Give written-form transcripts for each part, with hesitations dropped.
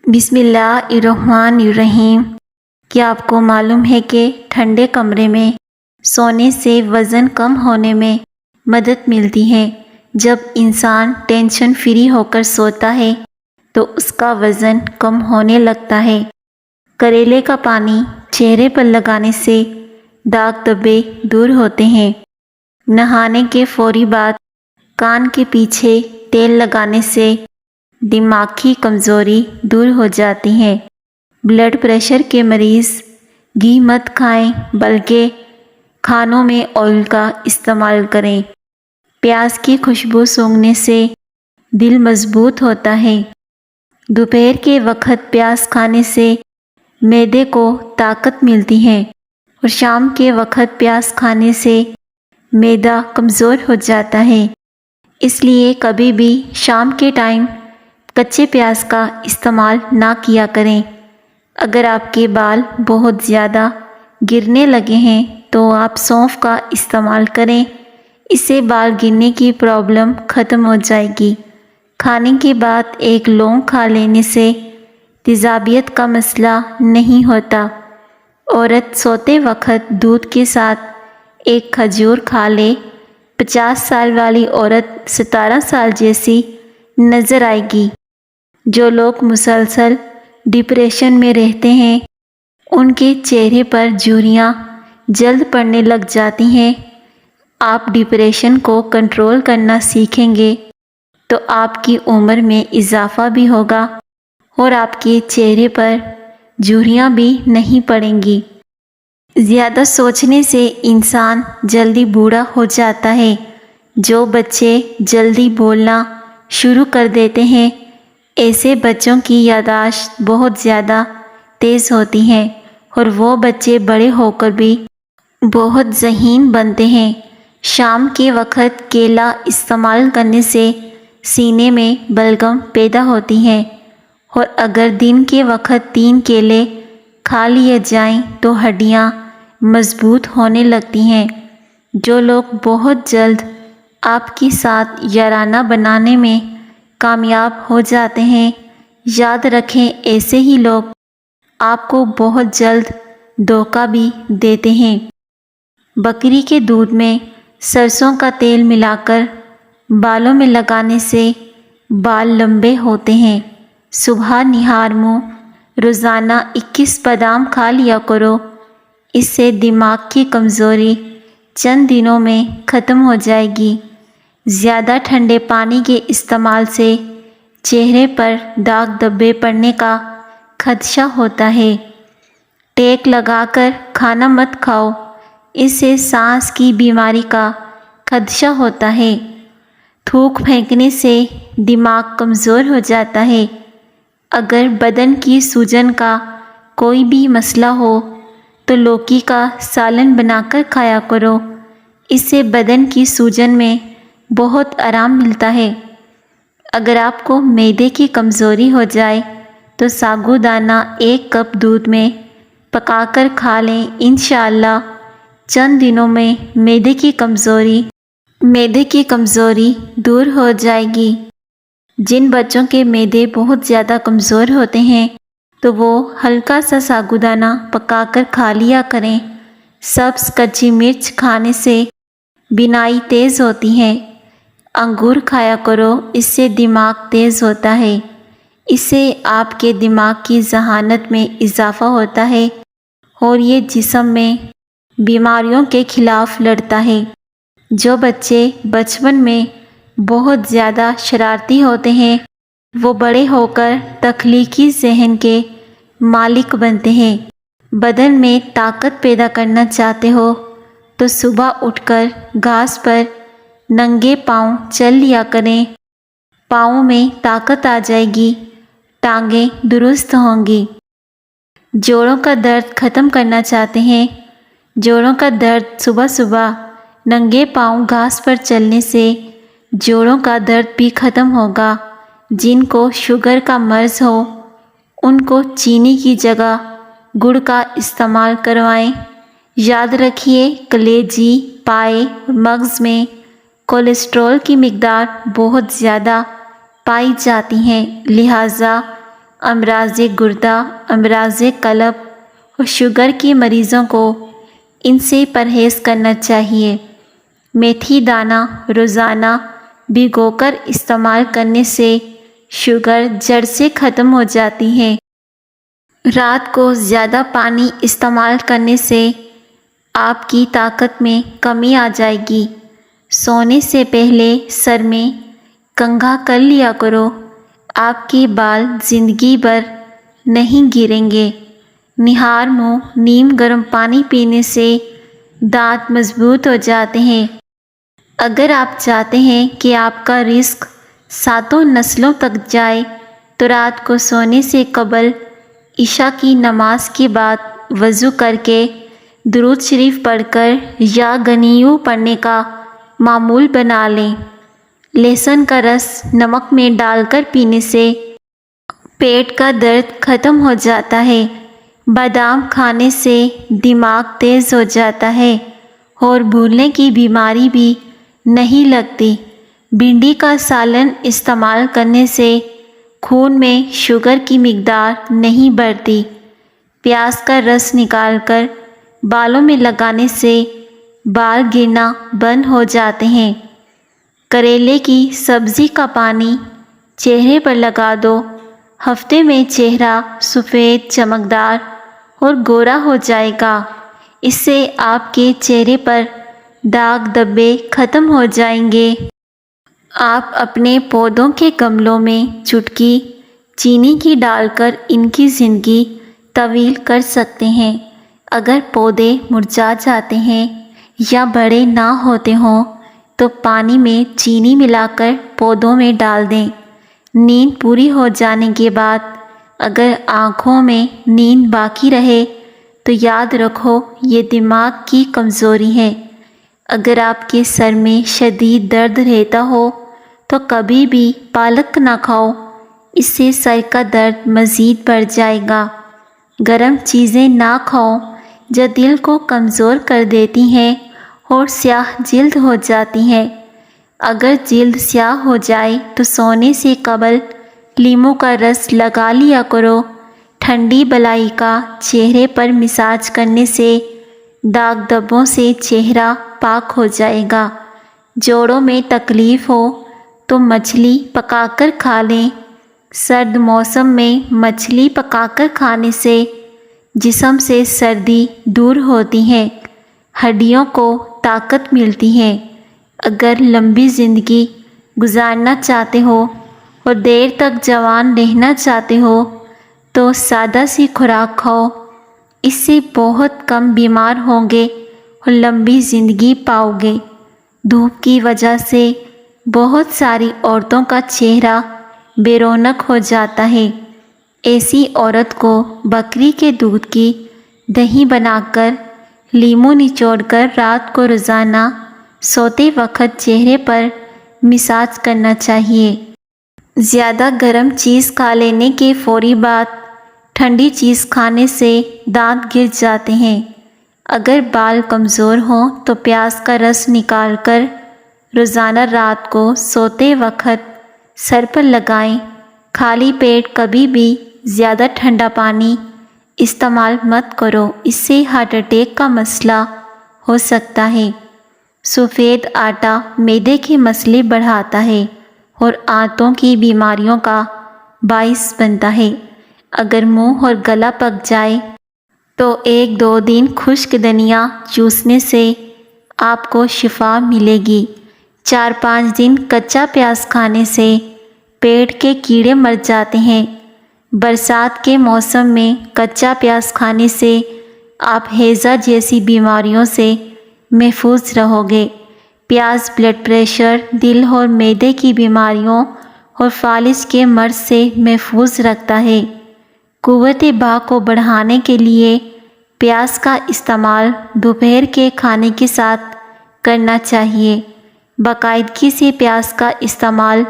بسم اللہ الرحمن الرحیم۔ کیا آپ کو معلوم ہے کہ ٹھنڈے کمرے میں سونے سے وزن کم ہونے میں مدد ملتی ہے؟ جب انسان ٹینشن فری ہو کر سوتا ہے تو اس کا وزن کم ہونے لگتا ہے۔ کریلے کا پانی چہرے پر لگانے سے داغ دھبے دور ہوتے ہیں۔ نہانے کے فوری بعد کان کے پیچھے تیل لگانے سے دماغ کی کمزوری دور ہو جاتی ہے۔ بلڈ پریشر کے مریض گھی مت کھائیں بلکہ کھانوں میں آئل کا استعمال کریں۔ پیاز کی خوشبو سونگھنے سے دل مضبوط ہوتا ہے۔ دوپہر کے وقت پیاز کھانے سے معدے کو طاقت ملتی ہے اور شام کے وقت پیاز کھانے سے معدہ کمزور ہو جاتا ہے۔ اس لیے کبھی بھی شام کے ٹائم کچے پیاز کا استعمال نہ کیا کریں۔ اگر آپ کے بال بہت زیادہ گرنے لگے ہیں تو آپ سونف کا استعمال کریں، اس سے بال گرنے کی پرابلم ختم ہو جائے گی۔ کھانے کے بعد ایک لونگ کھا لینے سے تیزابیت کا مسئلہ نہیں ہوتا۔ عورت سوتے وقت دودھ کے ساتھ ایک کھجور کھا لے، 50 سال والی عورت 17 سال جیسی نظر آئے گی۔ جو لوگ مسلسل ڈپریشن میں رہتے ہیں ان کے چہرے پر جھریاں جلد پڑنے لگ جاتی ہیں۔ آپ ڈپریشن کو کنٹرول کرنا سیکھیں گے تو آپ کی عمر میں اضافہ بھی ہوگا اور آپ کے چہرے پر جھریاں بھی نہیں پڑیں گی۔ زیادہ سوچنے سے انسان جلدی بوڑھا ہو جاتا ہے۔ جو بچے جلدی بولنا شروع کر دیتے ہیں ایسے بچوں کی یادداشت بہت زیادہ تیز ہوتی ہے اور وہ بچے بڑے ہو کر بھی بہت ذہین بنتے ہیں۔ شام کے وقت کیلا استعمال کرنے سے سینے میں بلغم پیدا ہوتی ہے اور اگر دن کے وقت 3 کیلے کھا لیے جائیں تو ہڈیاں مضبوط ہونے لگتی ہیں۔ جو لوگ بہت جلد آپ کے ساتھ یارانہ بنانے میں کامیاب ہو جاتے ہیں، یاد رکھیں ایسے ہی لوگ آپ کو بہت جلد دھوکہ بھی دیتے ہیں۔ بکری کے دودھ میں سرسوں کا تیل ملا کر بالوں میں لگانے سے بال لمبے ہوتے ہیں۔ صبح نہار منہ روزانہ 21 بادام کھا لیا کرو، اس سے دماغ کی کمزوری چند دنوں میں ختم ہو جائے گی۔ زیادہ ٹھنڈے پانی کے استعمال سے چہرے پر داغ دھبے پڑنے کا خدشہ ہوتا ہے۔ ٹیک لگا کر کھانا مت کھاؤ، اس سے سانس کی بیماری کا خدشہ ہوتا ہے۔ تھوک پھینکنے سے دماغ کمزور ہو جاتا ہے۔ اگر بدن کی سوجن کا کوئی بھی مسئلہ ہو تو لوکی کا سالن بنا کر کھایا کرو، اس سے بدن کی سوجن میں بہت آرام ملتا ہے۔ اگر آپ کو معدے کی کمزوری ہو جائے تو ساگو دانہ 1 کپ دودھ میں پکا کر کھا لیں، انشاءاللہ چند دنوں میں معدے کی کمزوری دور ہو جائے گی۔ جن بچوں کے معدے بہت زیادہ کمزور ہوتے ہیں تو وہ ہلکا سا ساگو دانہ پکا کر کھا لیا کریں۔ سبز کچی مرچ کھانے سے بینائی تیز ہوتی ہے۔ انگور کھایا کرو، اس سے دماغ تیز ہوتا ہے۔ اس سے آپ کے دماغ کی ذہانت میں اضافہ ہوتا ہے اور یہ جسم میں بیماریوں کے خلاف لڑتا ہے۔ جو بچے بچپن میں بہت زیادہ شرارتی ہوتے ہیں وہ بڑے ہو کر تخلیقی ذہن کے مالک بنتے ہیں۔ بدن میں طاقت پیدا کرنا چاہتے ہو تو صبح اٹھ کر گھاس پر ننگے پاؤں چل لیا کریں، پاؤں میں طاقت آ جائے گی، ٹانگیں درست ہوں گی۔ جوڑوں کا درد ختم کرنا چاہتے ہیں؟ جوڑوں کا درد صبح صبح ننگے پاؤں گھاس پر چلنے سے جوڑوں کا درد بھی ختم ہوگا۔ جن کو شوگر کا مرض ہو ان کو چینی کی جگہ گڑ کا استعمال کروائیں۔ یاد رکھیے کلیجی، پائے اور مغز میں کولیسٹرول کی مقدار بہت زیادہ پائی جاتی ہے، لہٰذا امراض گردہ، امراض قلب اور شوگر کے مریضوں کو ان سے پرہیز کرنا چاہیے۔ میتھی دانہ روزانہ بھگو کر استعمال کرنے سے شوگر جڑ سے ختم ہو جاتی ہے۔ رات کو زیادہ پانی استعمال کرنے سے آپ کی طاقت میں کمی آ جائے گی۔ سونے سے پہلے سر میں کنگھا کر لیا کرو، آپ کے بال زندگی بھر نہیں گریں گے۔ نہار منہ نیم گرم پانی پینے سے دانت مضبوط ہو جاتے ہیں۔ اگر آپ چاہتے ہیں کہ آپ کا رزق 7 نسلوں تک جائے تو رات کو سونے سے قبل عشاء کی نماز کے بعد وضو کر کے درود شریف پڑھ کر یا غنیو پڑھنے کا معمول بنا لیں۔ لہسن کا رس نمک میں ڈال کر پینے سے پیٹ کا درد ختم ہو جاتا ہے۔ بادام کھانے سے دماغ تیز ہو جاتا ہے اور بھولنے کی بیماری بھی نہیں لگتی۔ بھنڈی کا سالن استعمال کرنے سے خون میں شوگر کی مقدار نہیں بڑھتی۔ پیاز کا رس نکال کر بالوں میں لگانے سے بال گرنا بند ہو جاتے ہیں۔ کریلے کی سبزی کا پانی چہرے پر لگا دو، ہفتے میں چہرہ سفید، چمکدار اور گورا ہو جائے گا۔ اس سے آپ کے چہرے پر داغ دھبے ختم ہو جائیں گے۔ آپ اپنے پودوں کے گملوں میں چٹکی چینی کی ڈال کر ان کی زندگی طویل کر سکتے ہیں۔ اگر پودے مرجھا جاتے ہیں یا بڑے نہ ہوتے ہوں تو پانی میں چینی ملا کر پودوں میں ڈال دیں۔ نیند پوری ہو جانے کے بعد اگر آنکھوں میں نیند باقی رہے تو یاد رکھو یہ دماغ کی کمزوری ہے۔ اگر آپ کے سر میں شدید درد رہتا ہو تو کبھی بھی پالک نہ کھاؤ، اس سے سر کا درد مزید بڑھ جائے گا۔ گرم چیزیں نہ کھاؤ جو دل کو کمزور کر دیتی ہیں اور سیاہ جلد ہو جاتی ہیں۔ اگر جلد سیاہ ہو جائے تو سونے سے قبل لیموں کا رس لگا لیا کرو۔ ٹھنڈی بالائی کا چہرے پر مساج کرنے سے داغ دھبوں سے چہرہ پاک ہو جائے گا۔ جوڑوں میں تکلیف ہو تو مچھلی پکا کر کھا لیں۔ سرد موسم میں مچھلی پکا کر کھانے سے جسم سے سردی دور ہوتی ہے، ہڈیوں کو طاقت ملتی ہے۔ اگر لمبی زندگی گزارنا چاہتے ہو اور دیر تک جوان رہنا چاہتے ہو تو سادہ سی خوراک کھاؤ، اس سے بہت کم بیمار ہوں گے اور لمبی زندگی پاؤ گے۔ دھوپ کی وجہ سے بہت ساری عورتوں کا چہرہ بے رونق ہو جاتا ہے۔ ایسی عورت کو بکری کے دودھ کی دہی بنا کر لیموں نچوڑ کر رات کو روزانہ سوتے وقت چہرے پر مساج کرنا چاہیے۔ زیادہ گرم چیز کھا لینے کے فوری بعد ٹھنڈی چیز کھانے سے دانت گر جاتے ہیں۔ اگر بال کمزور ہوں تو پیاز کا رس نکال کر روزانہ رات کو سوتے وقت سر پر لگائیں۔ خالی پیٹ کبھی بھی زیادہ ٹھنڈا پانی استعمال مت کرو، اس سے ہارٹ اٹیک کا مسئلہ ہو سکتا ہے۔ سفید آٹا معدے کے مسئلے بڑھاتا ہے اور آنتوں کی بیماریوں کا باعث بنتا ہے۔ اگر منہ اور گلا پک جائے تو 1-2 دن خشک دھنیا چوسنے سے آپ کو شفا ملے گی۔ 4-5 دن کچا پیاز کھانے سے پیٹ کے کیڑے مر جاتے ہیں۔ برسات کے موسم میں کچا پیاز کھانے سے آپ ہیضہ جیسی بیماریوں سے محفوظ رہو گے۔ پیاز بلڈ پریشر، دل اور معدے کی بیماریوں اور فالج کے مرض سے محفوظ رکھتا ہے۔ قوت بہا کو بڑھانے کے لیے پیاز کا استعمال دوپہر کے کھانے کے ساتھ کرنا چاہیے۔ باقاعدگی سے پیاز کا استعمال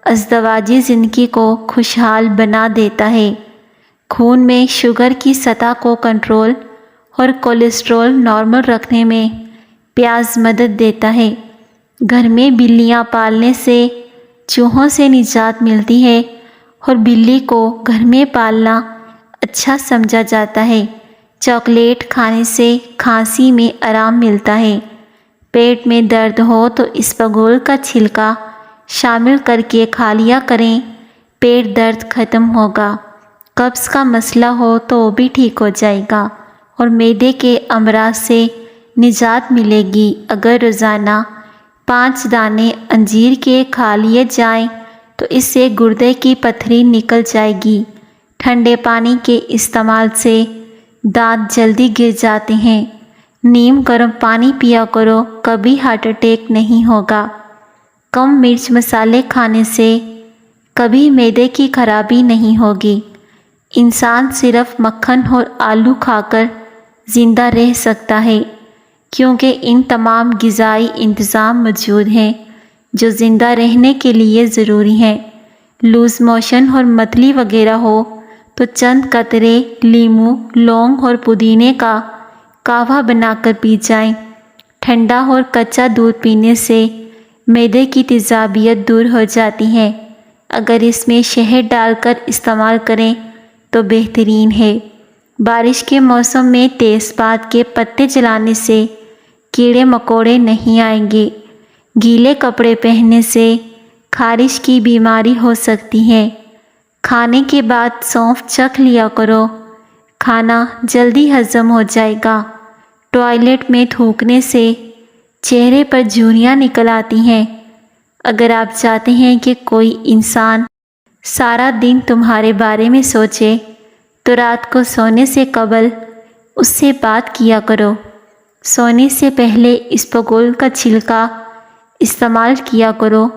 ازدواجی زندگی کو خوشحال بنا دیتا ہے۔ خون میں شوگر کی سطح کو کنٹرول اور کولیسٹرول نارمل رکھنے میں پیاز مدد دیتا ہے۔ گھر میں بلیاں پالنے سے چوہوں سے نجات ملتی ہے اور بلی کو گھر میں پالنا اچھا سمجھا جاتا ہے۔ چاکلیٹ کھانے سے کھانسی میں آرام ملتا ہے۔ پیٹ میں درد ہو تو اسپغول کا چھلکا شامل کر کے کھا لیا کریں، پیٹ درد ختم ہوگا۔ قبض کا مسئلہ ہو تو وہ بھی ٹھیک ہو جائے گا اور معدے کے امراض سے نجات ملے گی۔ اگر روزانہ 5 دانے انجیر کے کھا لیے جائیں تو اس سے گردے کی پتھری نکل جائے گی۔ ٹھنڈے پانی کے استعمال سے دانت جلدی گر جاتے ہیں۔ نیم گرم پانی پیا کرو، کبھی ہارٹ اٹیک نہیں ہوگا۔ کم مرچ مسالے کھانے سے کبھی معدے کی خرابی نہیں ہوگی۔ انسان صرف مکھن اور آلو کھا کر زندہ رہ سکتا ہے، کیونکہ ان تمام غذائی انتظام موجود ہیں جو زندہ رہنے کے لیے ضروری ہیں۔ لوز موشن اور متلی وغیرہ ہو تو چند قطرے لیموں، لونگ اور پودینے کا قہوہ بنا کر پی جائیں۔ ٹھنڈا اور کچا دودھ پینے سے معدے کی تیزابیت دور ہو جاتی ہے۔ اگر اس میں شہد ڈال کر استعمال کریں تو بہترین ہے۔ بارش کے موسم میں تیز پات کے پتے جلانے سے کیڑے مکوڑے نہیں آئیں گے۔ گیلے کپڑے پہننے سے خارش کی بیماری ہو سکتی ہے۔ کھانے کے بعد سونف چکھ لیا کرو، کھانا جلدی ہضم ہو جائے گا۔ ٹوائلٹ میں تھوکنے سے چہرے پر جھریاں نکل آتی ہیں۔ اگر آپ چاہتے ہیں کہ کوئی انسان سارا دن تمہارے بارے میں سوچے تو رات کو سونے سے قبل اس سے بات کیا کرو۔ سونے سے پہلے اسپغول کا چھلکا استعمال کیا کرو۔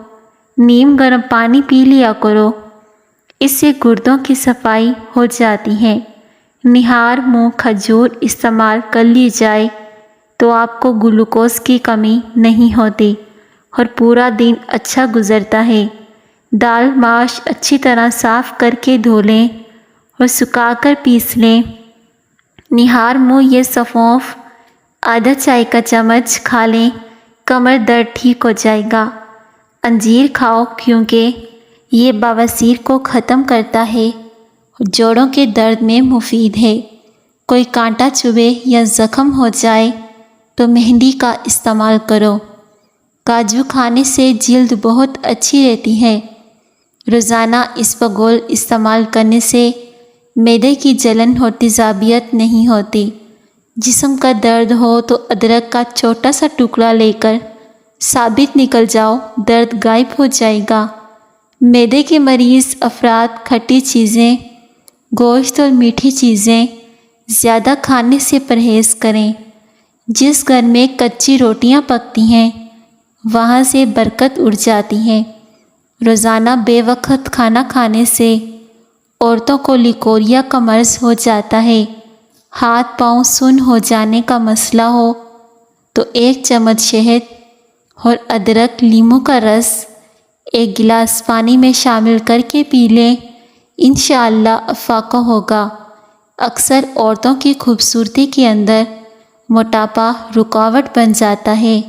نیم گرم پانی پی لیا کرو، اس سے گردوں کی صفائی ہو جاتی ہے۔ نہار منہ کھجور استعمال کر لی جائے تو آپ کو گلوکوز کی کمی نہیں ہوتی اور پورا دن اچھا گزرتا ہے۔ دال ماش اچھی طرح صاف کر کے دھو لیں اور سکھا کر پیس لیں۔ نہار منہ یہ سونف آدھا چائے کا چمچ کھا لیں، کمر درد ٹھیک ہو جائے گا۔ انجیر کھاؤ کیونکہ یہ بواسیر کو ختم کرتا ہے اور جوڑوں کے درد میں مفید ہے۔ کوئی کانٹا چبھے یا زخم ہو جائے تو مہندی کا استعمال کرو۔ کاجو کھانے سے جلد بہت اچھی رہتی ہے۔ روزانہ اسپغول استعمال کرنے سے معدے کی جلن اور تیزابیت نہیں ہوتی۔ جسم کا درد ہو تو ادرک کا چھوٹا سا ٹکڑا لے کر ثابت نکل جاؤ، درد غائب ہو جائے گا۔ معدے کے مریض افراد کھٹی چیزیں، گوشت اور میٹھی چیزیں زیادہ کھانے سے پرہیز کریں۔ جس گھر میں کچی روٹیاں پکتی ہیں وہاں سے برکت اڑ جاتی ہے۔ روزانہ بے وقت کھانا کھانے سے عورتوں کو لیکوریا کا مرض ہو جاتا ہے۔ ہاتھ پاؤں سن ہو جانے کا مسئلہ ہو تو 1 چمچ شہد اور ادرک لیموں کا رس 1 گلاس پانی میں شامل کر کے پی لیں، انشاءاللہ افاقہ ہوگا۔ اکثر عورتوں کی خوبصورتی کے اندر موٹاپا رکاوٹ بن جاتا ہے۔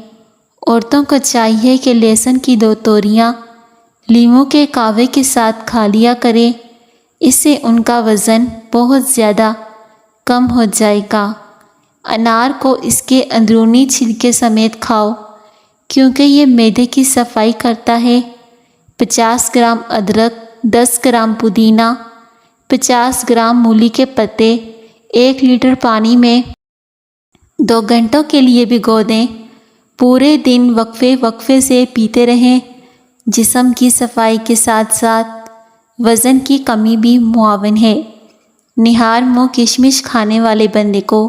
عورتوں کو چاہیے کہ لہسن کی 2 توریاں لیموں کے قہوے کے ساتھ کھا لیا کریں، اس سے ان کا وزن بہت زیادہ کم ہو جائے گا۔ انار کو اس کے اندرونی چھلکے سمیت کھاؤ کیونکہ یہ معدے کی صفائی کرتا ہے۔ 50 گرام ادرک، 10 گرام پودینہ، 50 گرام مولی کے پتے 1 لیٹر پانی میں 2 گھنٹوں کے لیے بھگو دیں۔ پورے دن وقفے سے پیتے رہیں۔ جسم کی صفائی کے ساتھ ساتھ وزن کی کمی بھی معاون ہے۔ نہار منہ کشمش کھانے والے بندے کو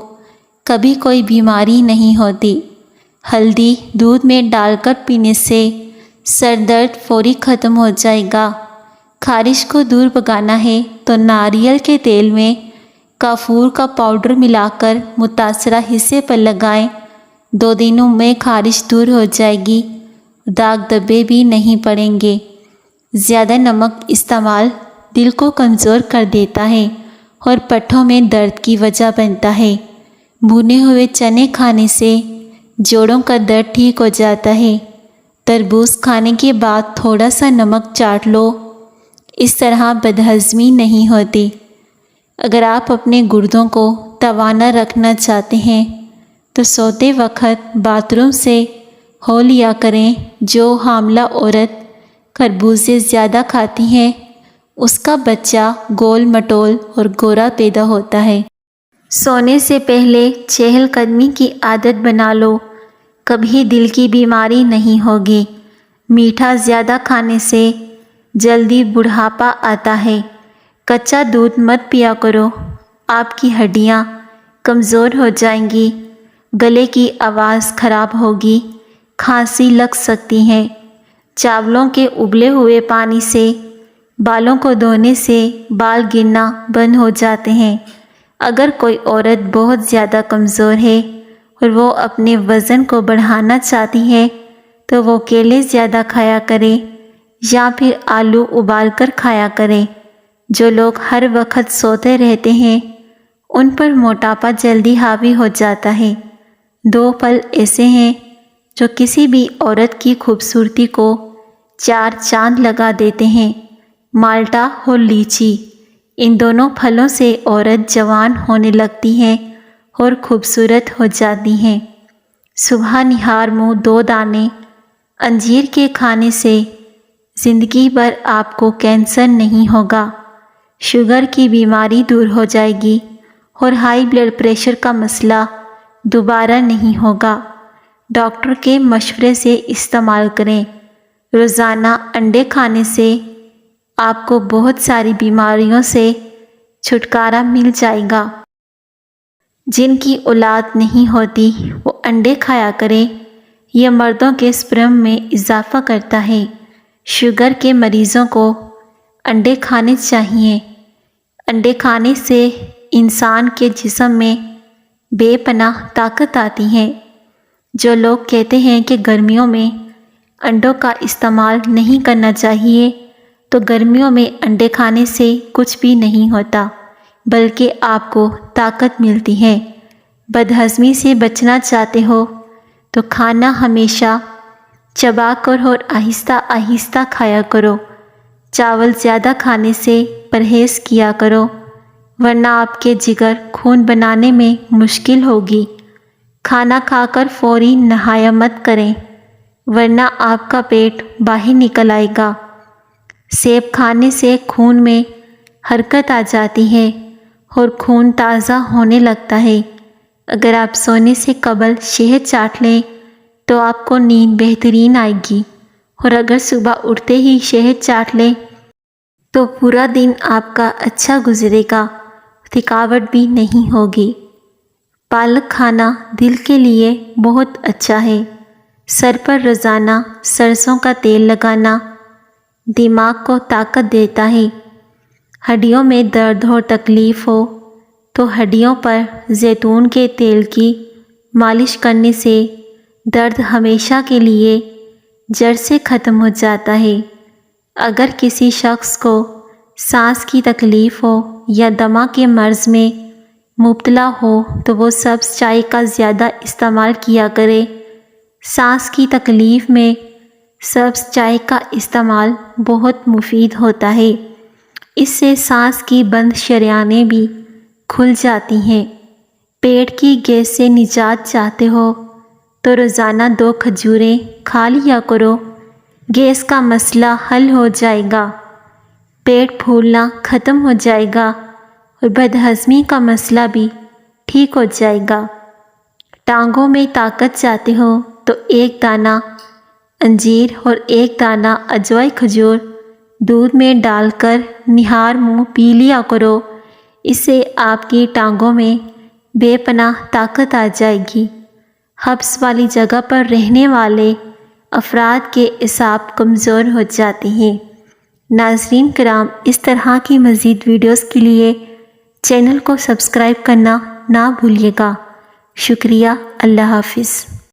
کبھی کوئی بیماری نہیں ہوتی۔ ہلدی دودھ میں ڈال کر پینے سے سر درد فوری ختم ہو جائے گا۔ خارش کو دور بھگانا ہے تو ناریل کے تیل میں کافور کا پاؤڈر ملا کر متاثرہ حصے پر لگائیں، 2 دنوں میں خارش دور ہو جائے گی، داغ دھبے بھی نہیں پڑیں گے۔ زیادہ نمک استعمال دل کو کمزور کر دیتا ہے اور پٹھوں میں درد کی وجہ بنتا ہے۔ بھنے ہوئے چنے کھانے سے جوڑوں کا درد ٹھیک ہو جاتا ہے۔ تربوز کھانے کے بعد تھوڑا سا نمک چاٹ لو، اس طرح بدہضمی نہیں ہوتی۔ اگر آپ اپنے گردوں کو توانا رکھنا چاہتے ہیں تو سوتے وقت باتھ روم سے ہو لیا کریں۔ جو حاملہ عورت خربوزے زیادہ کھاتی ہیں اس کا بچہ گول مٹول اور گورا پیدا ہوتا ہے۔ سونے سے پہلے چہل قدمی کی عادت بنا لو، کبھی دل کی بیماری نہیں ہوگی۔ میٹھا زیادہ کھانے سے جلدی بڑھاپا آتا ہے۔ کچا دودھ مت پیا کرو، آپ کی ہڈیاں کمزور ہو جائیں گی، گلے کی آواز خراب ہوگی، کھانسی لگ سکتی ہے۔ چاولوں کے ابلے ہوئے پانی سے بالوں کو دھونے سے بال گرنا بند ہو جاتے ہیں۔ اگر کوئی عورت بہت زیادہ کمزور ہے اور وہ اپنے وزن کو بڑھانا چاہتی ہے تو وہ کیلے زیادہ کھایا کرے یا پھر آلو ابال کر کھایا کرے۔ جو لوگ ہر وقت سوتے رہتے ہیں ان پر موٹاپا جلدی حاوی ہو جاتا ہے۔ 2 پھل ایسے ہیں جو کسی بھی عورت کی خوبصورتی کو 4 چاند لگا دیتے ہیں، مالٹا اور لیچی۔ ان دونوں پھلوں سے عورت جوان ہونے لگتی ہے اور خوبصورت ہو جاتی ہیں۔ صبح نہار منہ 2 دانے انجیر کے کھانے سے زندگی بھر آپ کو کینسر نہیں ہوگا، شوگر کی بیماری دور ہو جائے گی اور ہائی بلڈ پریشر کا مسئلہ دوبارہ نہیں ہوگا۔ ڈاکٹر کے مشورے سے استعمال کریں۔ روزانہ انڈے کھانے سے آپ کو بہت ساری بیماریوں سے چھٹکارا مل جائے گا۔ جن کی اولاد نہیں ہوتی وہ انڈے کھایا کرے، یہ مردوں کے سپرم میں اضافہ کرتا ہے۔ شوگر کے مریضوں کو انڈے کھانے چاہیے۔ انڈے کھانے سے انسان کے جسم میں بے پناہ طاقت آتی ہے۔ جو لوگ کہتے ہیں کہ گرمیوں میں انڈوں کا استعمال نہیں کرنا چاہیے تو گرمیوں میں انڈے کھانے سے کچھ بھی نہیں ہوتا بلکہ آپ کو طاقت ملتی ہے۔ بدہضمی سے بچنا چاہتے ہو تو کھانا ہمیشہ چبا کر اور آہستہ آہستہ کھایا کرو۔ چاول زیادہ کھانے سے پرہیز کیا کرو ورنہ آپ کے جگر خون بنانے میں مشکل ہوگی۔ کھانا کھا کر فوری نہایا مت کریں ورنہ آپ کا پیٹ باہر نکل آئے گا۔ سیب کھانے سے خون میں حرکت آ جاتی ہے اور خون تازہ ہونے لگتا ہے۔ اگر آپ سونے سے قبل شہد چاٹ لیں تو آپ کو نیند بہترین آئے گی، اور اگر صبح اٹھتے ہی شہد چاٹ لیں تو پورا دن آپ کا اچھا گزرے گا، تھکاوٹ بھی نہیں ہوگی۔ پالک کھانا دل کے لیے بہت اچھا ہے۔ سر پر روزانہ سرسوں کا تیل لگانا دماغ کو طاقت دیتا ہے۔ ہڈیوں میں درد ہو تکلیف ہو تو ہڈیوں پر زیتون کے تیل کی مالش کرنے سے درد ہمیشہ کے لیے جڑ سے ختم ہو جاتا ہے۔ اگر کسی شخص کو سانس کی تکلیف ہو یا دمہ کے مرض میں مبتلا ہو تو وہ سبز چائے کا زیادہ استعمال کیا کرے۔ سانس کی تکلیف میں سبز چائے کا استعمال بہت مفید ہوتا ہے۔ اس سے سانس کی بند شریانیں بھی کھل جاتی ہیں۔ پیٹ کی گیس سے نجات چاہتے ہو تو روزانہ 2 کھجوریں کھا لیا کرو، گیس کا مسئلہ حل ہو جائے گا، پیٹ پھولنا ختم ہو جائے گا اور بدہضمی کا مسئلہ بھی ٹھیک ہو جائے گا۔ ٹانگوں میں طاقت چاہتے ہو تو 1 دانہ انجیر اور 1 دانہ اجوائی کھجور دودھ میں ڈال کر نہار منہ پی لیا کرو۔ اس سے آپ کی ٹانگوں میں بے پناہ طاقت آ جائے گی۔ حبس والی جگہ پر رہنے والے افراد کے اعصاب کمزور ہو جاتے ہیں۔ ناظرین کرام، اس طرح کی مزید ویڈیوز کے لیے چینل کو سبسکرائب کرنا نہ بھولیے گا۔ شکریہ۔ اللہ حافظ۔